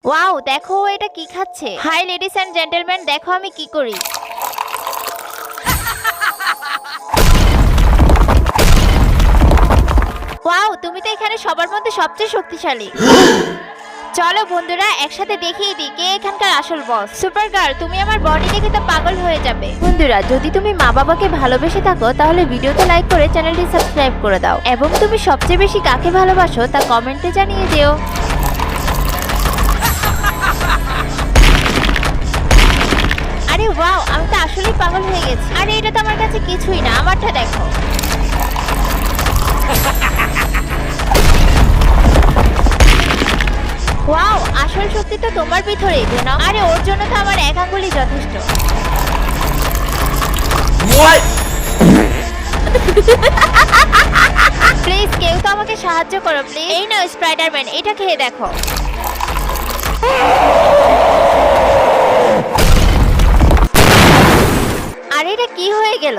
Wow, দেখো ও এটা কি খাচ্ছে। হাই লেডিস এন্ড জেন্টলম্যান, দেখো আমি কি করি। ওয়াও, তুমি তো এখানে সবার মধ্যে সবচেয়ে শক্তিশালী। চলো বন্ধুরা, একসাথে দেখিয়ে দিই কে এখানকার আসল বস। সুপার গার্ল, তুমি আমার বডি দেখে তো পাগল হয়ে যাবে। বন্ধুরা, যদি তুমি মা বাবাকে ভালোবেসে থাকো তাহলে ভিডিওতে লাইক করে চ্যানেলটি সাবস্ক্রাইব করে দাও, এবং তুমি সবচেয়ে বেশি কাকে ভালোবাসো তা কমেন্টে জানিয়ে দিও। আরে ওয়াও, আমি তো আসলেই পাগল হয়ে গেছি। আরে এটা তো আমার কাছে কিছুই না, আমারটা দেখো। ওয়াও, আসল শক্তি তো তোমার ভিতরেই না। আরে ওর জন্য তো আমার এক আঙ্গুলই যথেষ্ট। প্লিজ কেউ তো আমাকে সাহায্য করো প্লিজ। এই নাও স্পাইডারম্যান, এটা খেয়ে দেখো। আরে এটা কি হয়ে গেল?